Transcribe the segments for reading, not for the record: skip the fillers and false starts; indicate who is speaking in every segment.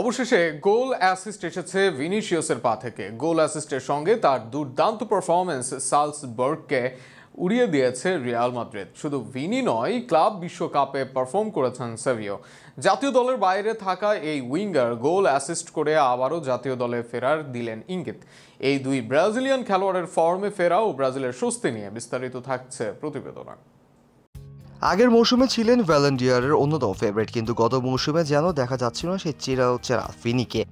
Speaker 1: অবশেষে goal assist এসেছে ভিনিসিয়াসের পা থেকে। গোল অ্যাসিস্টের সঙ্গে তার দুর্দান্ত পারফরম্যান্স সালসবার্গকে উড়িয়ে দিয়েছে রিয়াল মাদ্রিদ। শুধু ভিনি নয়, ক্লাব বিশ্বকাপে পারফর্ম করেছেন সেভিও। জাতীয় দলের বাইরে থাকা এই উইঙ্গার গোল অ্যাসিস্ট করে আবারও জাতীয় দলে ফেরার দিলেন ইঙ্গিত। এই দুই ব্রাজিলিয়ান খেলোয়াড়ের ফর্মে ফেরা ও ব্রাজিলের স্বস্তি নিয়ে বিস্তারিত থাকছে প্রতিবেদনে।
Speaker 2: আগের মৌসুমে ছিলেন ভ্যালেন্টিয়ারের অন্যতম ফেভারিট, কিন্তু গত মৌসুমে যেন দেখা যাচ্ছিল না সেই চেরা ফিনিকে।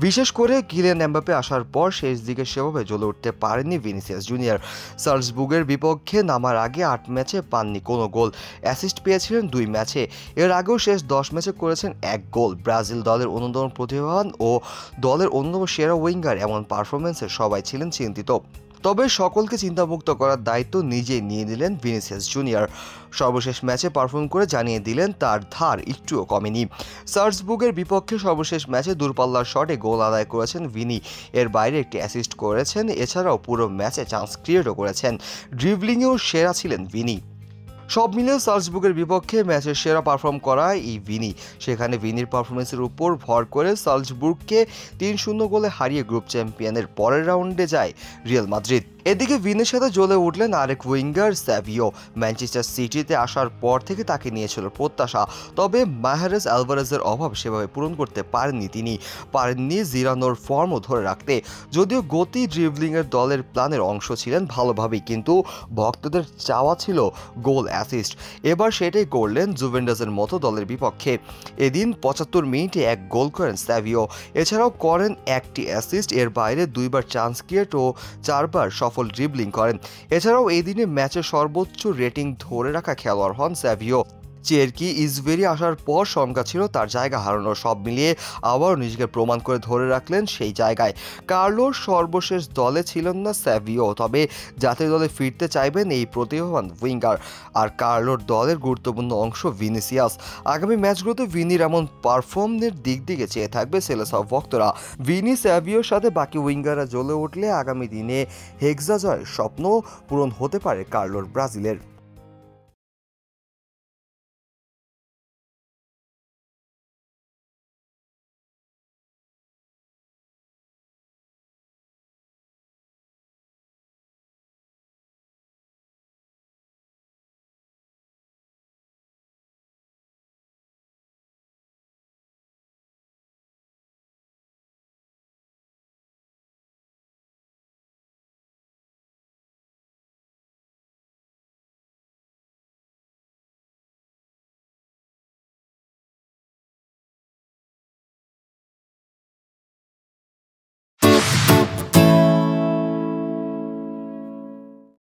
Speaker 2: বিশেষ করে কিলিয়ান এমবাপ্পে আসার পর শেষ দিকে সেভাবে জ্বলে উঠতে পারেননি ভিনিসিয়াস জুনিয়র। সালজবুর্গের বিপক্ষে নামার আগে 8 ম্যাচে পাননি কোনো গোল, অ্যাসিস্ট পেয়েছিলেন 2 ম্যাচে। এর আগেও শেষ 10 ম্যাচে করেছেন 1 গোল। ব্রাজিল দলের অন্যতম প্রতিভাবান ও দলের অন্যতম সেরা উইঙ্গার এমন পারফরমেন্সে সবাই ছিলেন চিন্তিত। তবে সকলকে চিন্তামুক্ত করার দায়িত্ব নিজেই নিয়ে নিলেন ভিনিসিয়াস জুনিয়র। সর্বশেষ ম্যাচে পারফর্ম করে জানিয়ে দিলেন তার ধার একটুও কমেনি। সালজবুর্গের বিপক্ষে সর্বশেষ ম্যাচে দূরপাল্লার শটে গোল আদায় করেছেন ভিনি। এর বাইরে একটি অ্যাসিস্ট করেছেন। এছাড়াও পুরো ম্যাচে চান্স ক্রিয়েটও করেছেন। ড্রিবলিংয়েও সেরা ছিলেন ভিনি। সব মিলিয়ে সালজবুর্গের বিপক্ষে ম্যাচের সেরা পারফর্ম করায় এই ভিনি। সেখানে ভিনির পারফরমেন্সের উপর ভর করে সালজবুর্গকে 3-0 গোলে হারিয়ে গ্রুপ চ্যাম্পিয়নের পরের রাউন্ডে যায় রিয়াল মাদ্রিদ। এদিকে ভিনির সাথে জ্বলে উঠলেন আরেক উইঙ্গার সেভিও। ম্যানচেস্টার সিটিতে আসার পর থেকে তাকে নিয়েছিল প্রত্যাশা, তবে মাহেরেজ আলভারেজের অভাব সেভাবে পূরণ করতে পারেননি জিরানোর ফর্মও ধরে রাখতে। যদিও গতি ড্রিবলিংয়ের দলের প্ল্যানের অংশ ছিলেন ভালোভাবেই, কিন্তু ভক্তদের চাওয়া ছিল গোল অ্যাসিস্ট। এবার সেটাই করলেন জুভেন্টাসের মতো দলের বিপক্ষে। এদিন 75 মিনিটে 1 গোল করেন সেভিও। এছাড়াও করেন 1টি অ্যাসিস্ট। এর বাইরে 2বার চান্স ক্রিয়েট ও 4বার সফল ড্রিবলিং করেন। এছাড়াও এই দিনে ম্যাচে সর্বোচ্চ রেটিং ধরে রাখা খেলোয়াড় হন সেভিও। চেরকি ইজবেরি আসার পর শঙ্কা ছিল তার জায়গা হারানোর। সব মিলিয়ে আবারও নিজেকে প্রমাণ করে ধরে রাখলেন সেই জায়গায়। কার্লোর সর্বশেষ দলে ছিলেন না সেভিও, তবে জাতীয় দলে ফিরতে চাইবেন এই প্রতিভাবান উইঙ্গার। আর কার্লোর দলের গুরুত্বপূর্ণ অংশ ভিনিসিয়াস। আগামী ম্যাচগুলোতে ভিনির এমন পারফর্মের দিকে চেয়ে থাকবে সেলেসাও ভক্তরা। ভিনি সেভিওর সাথে বাকি উইঙ্গাররা জ্বলে উঠলে আগামী দিনে হেক্সা জয়ের স্বপ্ন পূরণ হতে পারে কার্লোর ব্রাজিলের।